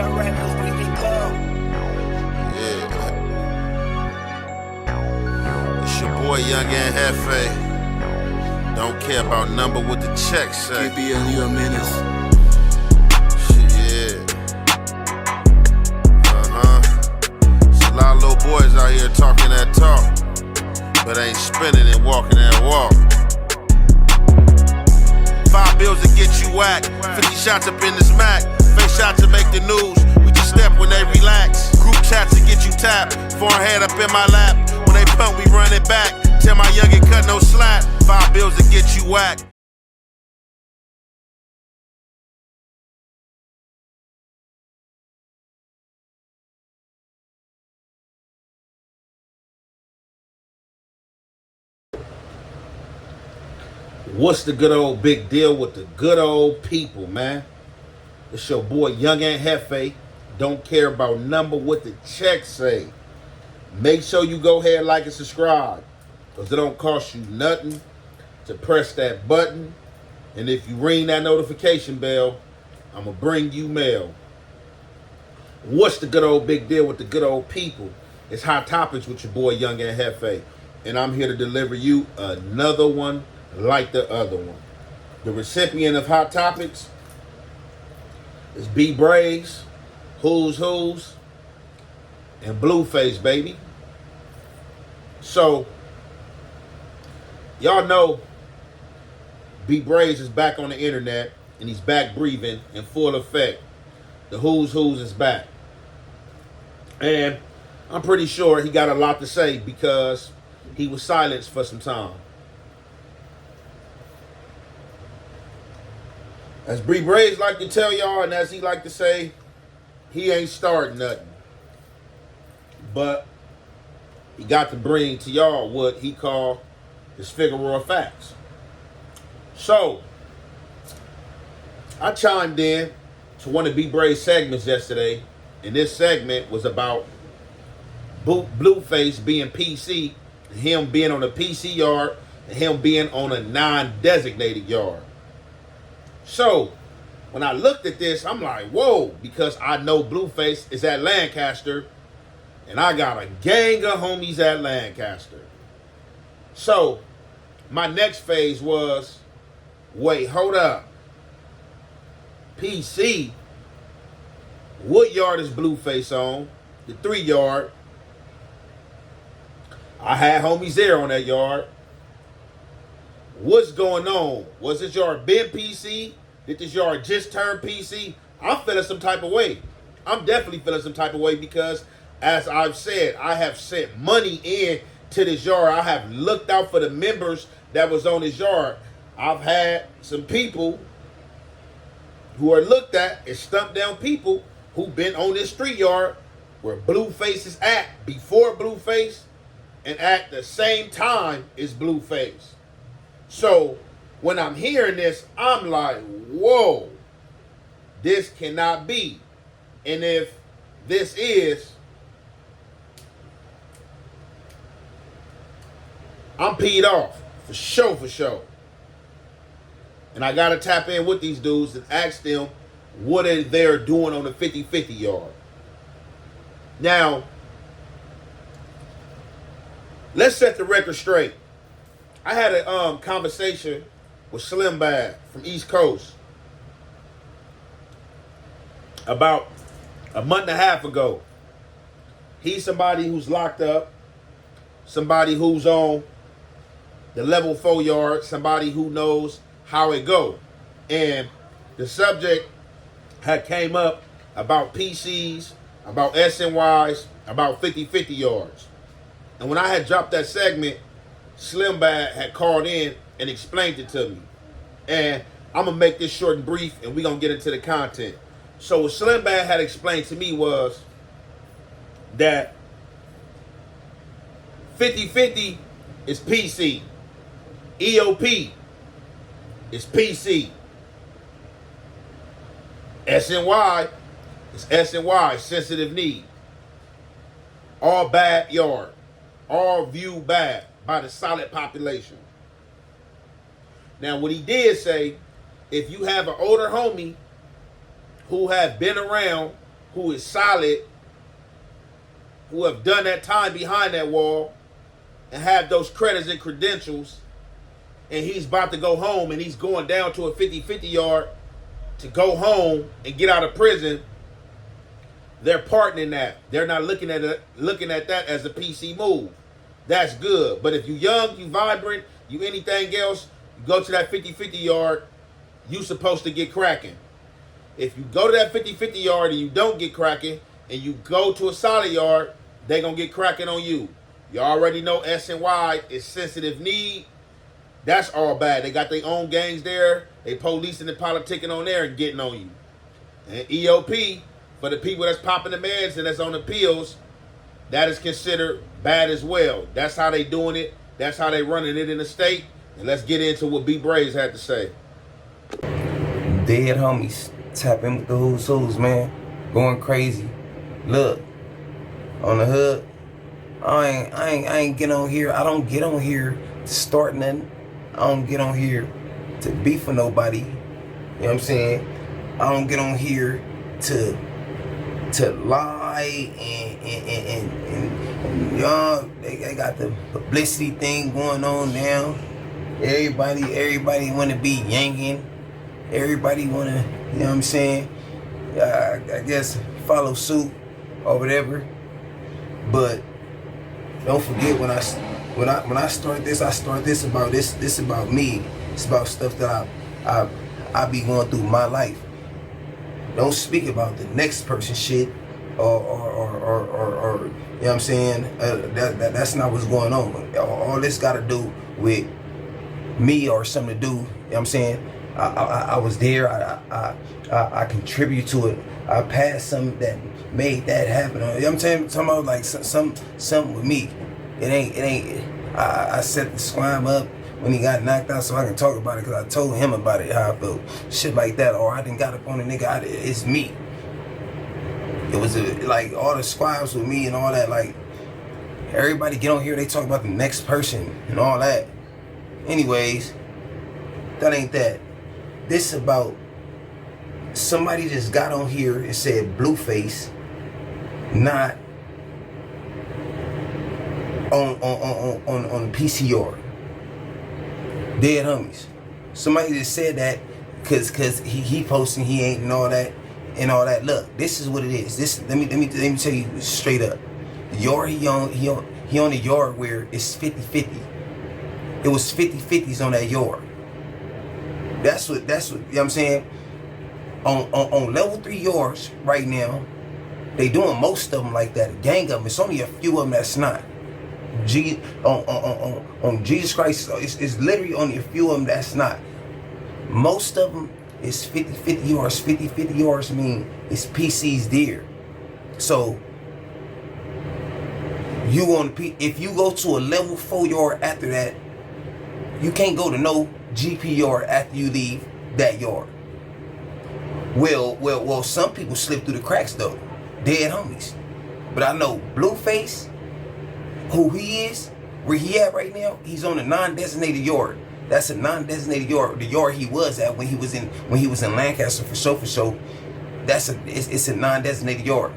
It's your boy Young and Hefe. Don't care about number what the check say. KBL, you a menace. Yeah. It's a lot of little boys out here talking that talk, but ain't spinning and walking that walk. 5 bills to get you whacked, 50 shots up in this Mac, face shots to make the news, we just step when they relax, group chats to get you tapped, forehead up in my lap, when they pump we run it back, tell my youngin' cut no slack, 5 bills to get you whacked. What's the good old big deal with the good old people, man? It's your boy Young and Hefe. Don't care about number what the check say. Make sure you go ahead, like and subscribe, because it don't cost you nothing to press that button. And if you ring that notification bell, I'm going to bring you mail. What's the good old big deal with the good old people? It's Hot Topics with your boy Young and Hefe. And I'm here to deliver you another one like the other one. The recipient of Hot Topics is Brayz, Who's, and Blueface, baby. So, y'all know Brayz is back on the internet, and he's back breathing in full effect. The Who's is back. And I'm pretty sure he got a lot to say because he was silenced for some time. As Brayz like to tell y'all, and as he like to say, he ain't starting nothing. But he got to bring to y'all what he called his figure of facts. So, I chimed in to one of Brayz segments yesterday, and this segment was about Blueface being PC, him being on a PC yard, and him being on a non-designated yard. So, when I looked at this, I'm like, whoa, because I know Blueface is at Lancaster, and I got a gang of homies at Lancaster. So, my next phase was, wait, hold up. PC, what yard is Blueface on? The 3 yard. I had homies there on that yard. What's going on? Was this yard been PC? Did this yard just turn PC? I'm feeling some type of way. I'm definitely feeling some type of way because, as I've said, I have sent money in to this yard. I have looked out for the members that was on this yard. I've had some people who are looked at as stumped down people who've been on this 3 yard where Blueface is at before Blueface and at the same time as Blueface. So, when I'm hearing this, I'm like, whoa, this cannot be. And if this is, I'm peed off, for sure. And I got to tap in with these dudes and ask them what they're doing on the 50-50 yard. Now, let's set the record straight. I had a conversation with Slim Bad from East Coast about a month and a half ago. He's somebody who's locked up, somebody who's on the level 4 yard, somebody who knows how it go. And the subject had came up about PCs, about SNYs, about 50-50 yards. And when I had dropped that segment, Slim Bad had called in and explained it to me. And I'm going to make this short and brief, and we're going to get into the content. So what Slim Bad had explained to me was that 50-50 is PC. EOP is PC. SNY is SNY, sensitive need. All bad yard. All viewed bad by the solid population. Now, what he did say, if you have an older homie who have been around who is solid, who have done that time behind that wall and have those credits and credentials, and he's about to go home and he's going down to a 50-50 yard to go home and get out of prison, they're partnering that. They're not looking at that as a PC move. That's good. But if you young, you vibrant, you anything else, you go to that 50-50 yard, you supposed to get cracking. If you go to that 50-50 yard and you don't get cracking, and you go to a solid yard, they gonna get cracking on you. You already know SNY is sensitive need. That's all bad. They got their own gangs there. They policing and politicking on there and getting on you. And EOP, for the people that's popping the meds and that's on the pills, that is considered bad as well. That's how they doing it. That's how they running it in the state. And let's get into what Brayz had to say. Dead homies tapping with the who's, man. Going crazy. Look, on the hood, I ain't get on here. I don't get on here to start nothing. I don't get on here to beef for nobody. You know what I'm saying? I don't get on here to lie and y'all, they got the publicity thing going on now. Everybody want to be yanking. Everybody want to, you know what I'm saying? I guess follow suit or whatever. But don't forget when I start this, I start this about this about me. It's about stuff that I be going through my life. Don't speak about the next person's shit or you know what I'm saying? That's not what's going on. All this got to do with me or something to do. You know what I'm saying? I was there. I contribute to it. I passed something that made that happen. You know what I'm saying? Talking about like something with me. It ain't. I set the squam up when he got knocked out so I can talk about it because I told him about it, how I felt. Shit like that. Or I didn't got up on the nigga. It's me. It was like all the squabs with me and all that. Like everybody get on here, they talk about the next person and all that. Anyways, that ain't that. This about somebody just got on here and said Blueface not on the PCR. Dead homies. Somebody just said that cause he posting he ain't and all that. Look, this is what it is. This let me tell you straight up. The yard he on the yard where it's 50-50. It was 50-50s on that yard. That's what you know what I'm saying? On level 3 yards right now, they doing most of them like that. A gang of them. It's only a few of them that's not. On Jesus Christ, it's literally only a few of them that's not. Most of them is 50-50 yards. 50-50 yards mean it's PCs there. So you on if you go to a level 4 yard after that, you can't go to no GP yard after you leave that yard. Well, some people slip through the cracks though. Dead homies. But I know Blueface, who he is, where he at right now, he's on a non-designated yard. That's a non-designated yard. The yard he was at when he was in Lancaster for sure. It's a non-designated yard.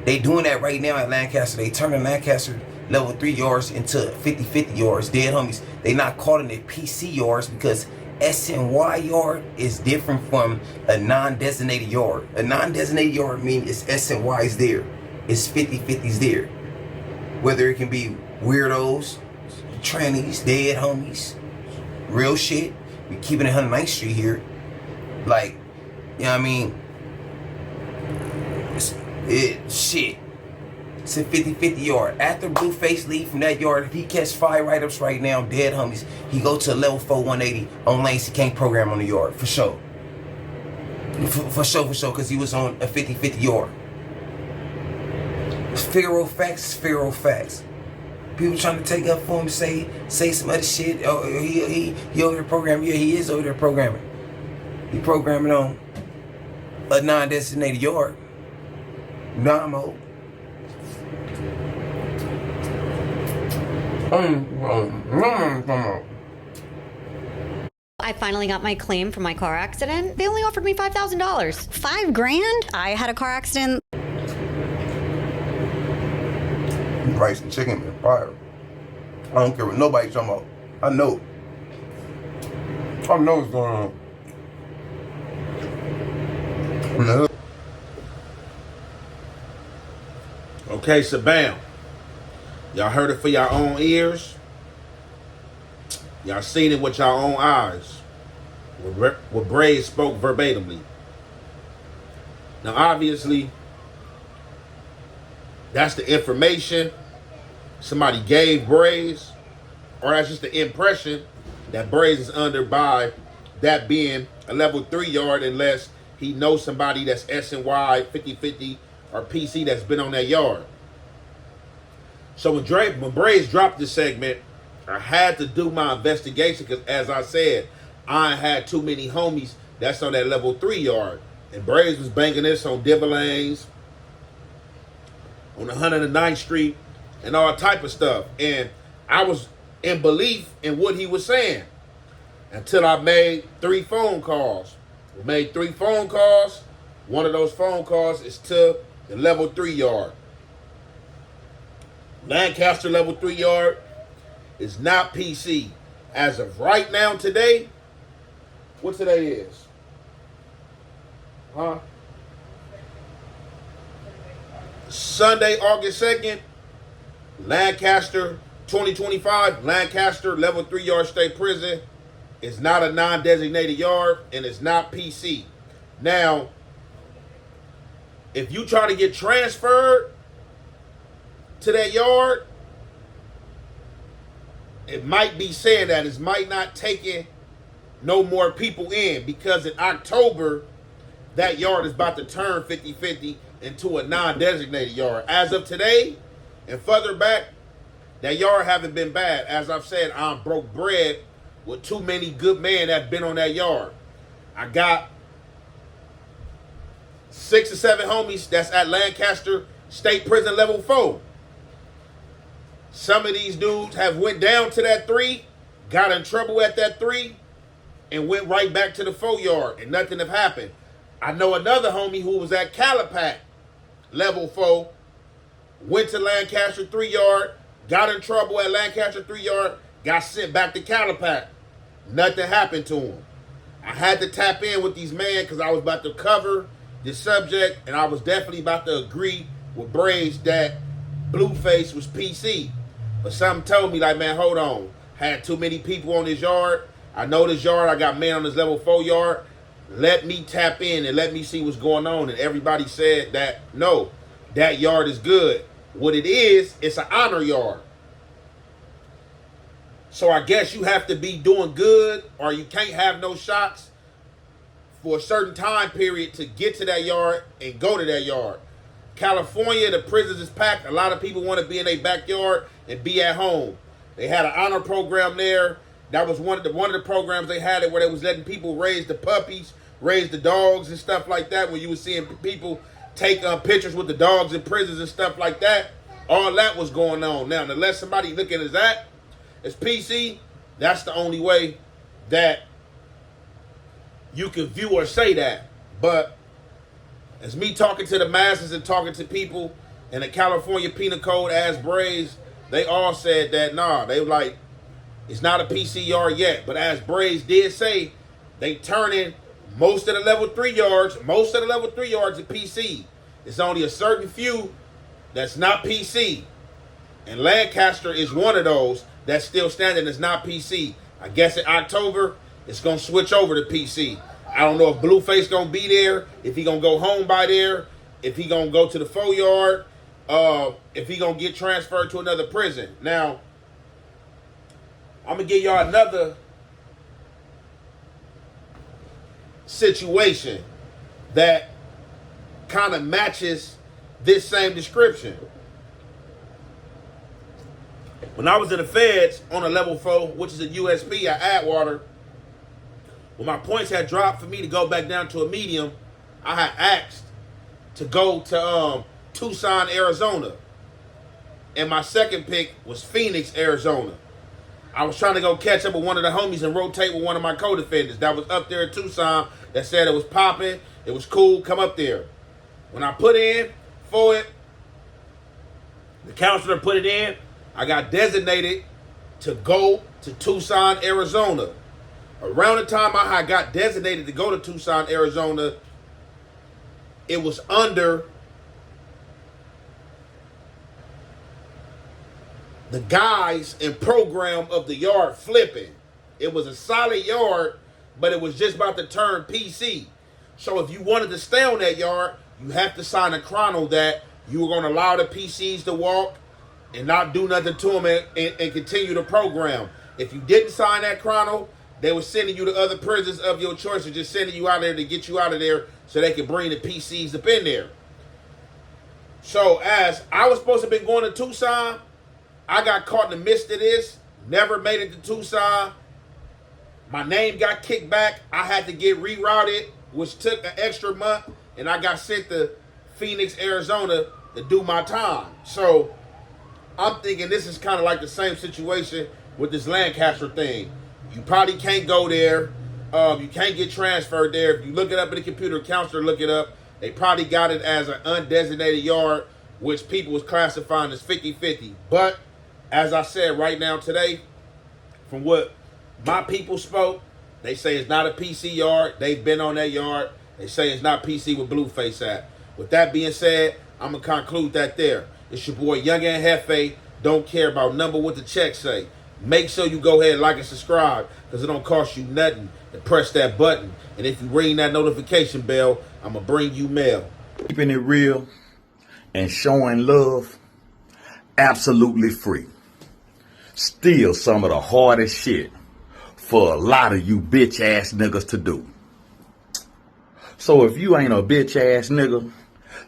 They doing that right now at Lancaster. They turning Lancaster level 3 yards into 50-50 yards. Dead homies. They not calling it PC yards because SNY yard is different from a non-designated yard. A non-designated yard means it's SNY's there. It's 50-50s there. Whether it can be weirdos, trannies, dead homies, real shit. We keeping it 109th Street here. Like, you know what I mean? Shit. It's a 50-50 yard. After Blueface leave from that yard, if he catch 5 write-ups right now, dead homies, he go to a level 4 180 on lanes he can't program on the yard, for sure. For sure, because he was on a 50-50 yard. Figaro facts. People trying to take up for him, say some other shit. Oh, he over there programming. Yeah, he is over there programming. He programming on a non-designated yard. Namo. I finally got my claim for my car accident. They only offered me $5,000. $5 grand? I had a car accident. Rice and chicken been fire. I don't care what nobody talking about. I know. I know what's going on. No. Okay, so bam. Y'all heard it for your own ears. Y'all seen it with your own eyes. What Brayz spoke verbatimly. Now, obviously, that's the information somebody gave Brayz, or that's just the impression that Brayz is under by that being a level 3 yard, unless he knows somebody that's S&Y 50-50 or PC that's been on that yard. So when Brayz dropped this segment, I had to do my investigation because, as I said, I had too many homies that's on that level 3 yard. And Brayz was banging this on Lanes, on 109th Street, and all type of stuff. And I was in belief in what he was saying until I made 3 phone calls. We made 3 phone calls. One of those phone calls is to the level 3 yard. Lancaster level 3 yard is not PC. As of right now, today, what today is? Sunday, August 2nd, Lancaster 2025, Lancaster level 3 yard state prison is not a non-designated yard and it's not PC. Now, if you try to get transferred to that yard, it might be saying that it might not taking no more people in, because in October, that yard is about to turn 50-50 into a non-designated yard. As of today and further back, that yard haven't been bad. As I've said, I'm broke bread with too many good men that have been on that yard. I got 6 or 7 homies that's at Lancaster State Prison level 4. Some of these dudes have went down to that 3, got in trouble at that 3, and went right back to the 4 yard, and nothing have happened. I know another homie who was at Calipat level 4, went to Lancaster 3 yard, got in trouble at Lancaster 3 yard, got sent back to Calipat. Nothing happened to him. I had to tap in with these men because I was about to cover this subject, and I was definitely about to agree with Brayz that Blueface was PC. But something told me, like, man, hold on. Had too many people on this yard. I know this yard. I got men on this level 4 yard. Let me tap in and let me see what's going on. And everybody said that, no, that yard is good. What it is, it's an honor yard. So I guess you have to be doing good, or you can't have no shots for a certain time period to get to that yard and go to that yard. California, the prisons is packed. A lot of people want to be in their backyard and be at home. They had an honor program there. That was one of the programs they had it where they was letting people raise the puppies, raise the dogs and stuff like that. When you were seeing people take pictures with the dogs in prisons and stuff like that. All that was going on. Now, unless somebody looking at that as PC, that's the only way that you can view or say that. But as me talking to the masses and talking to people in the California Penal Code as Brayz, they all said that, nah, they were like, it's not a PC yard yet. But as Brayz did say, they turning most of the level 3 yards, to PC. It's only a certain few that's not PC. And Lancaster is one of those that's still standing that's not PC. I guess in October, it's going to switch over to PC. I don't know if Blueface going to be there, if he going to go home by there, if he going to go to the 4 yard, if he going to get transferred to another prison. Now, I'm going to give y'all another situation that kind of matches this same description. When I was in the feds on a level 4, which is a USP at Atwater, when my points had dropped for me to go back down to a medium, I had asked to go to Tucson, Arizona. And my second pick was Phoenix, Arizona. I was trying to go catch up with one of the homies and rotate with one of my co-defendants that was up there in Tucson that said it was popping, it was cool, come up there. When I put in for it, The counselor put it in. I got designated to go to Tucson, Arizona. Around the time I got designated to go to Tucson, Arizona, it was under the guys and program of the yard flipping. It was a solid yard, but it was just about to turn PC. So if you wanted to stay on that yard, you have to sign a chrono that you were going to allow the PCs to walk and not do nothing to them and continue the program. If you didn't sign that chrono, they were sending you to other prisons of your choice or just sending you out there to get you out of there so they could bring the PCs up in there. So as I was supposed to be going to Tucson, I got caught in the midst of this, never made it to Tucson. My name got kicked back. I had to get rerouted, which took an extra month, and I got sent to Phoenix, Arizona to do my time. So I'm thinking this is kind of like the same situation with this Lancaster thing. You probably can't go there. You can't get transferred there. If you look it up in the computer, counselor look it up. They probably got it as an undesignated yard, which people was classifying as 50-50. But as I said right now today, from what my people spoke, they say it's not a PC yard. They've been on that yard. They say it's not PC with Blueface at. With that being said, I'm going to conclude that there. It's your boy Young and Hefe. Don't care about number what the check say. Make sure you go ahead and like and subscribe because it don't cost you nothing to press that button. And if you ring that notification bell, I'm going to bring you mail. Keeping it real and showing love, absolutely free. Still some of the hardest shit for a lot of you bitch ass niggas to do. So if you ain't a bitch ass nigga,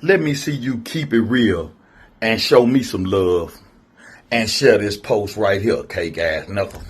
let me see you keep it real and show me some love and share this post right here, cake ass nigga.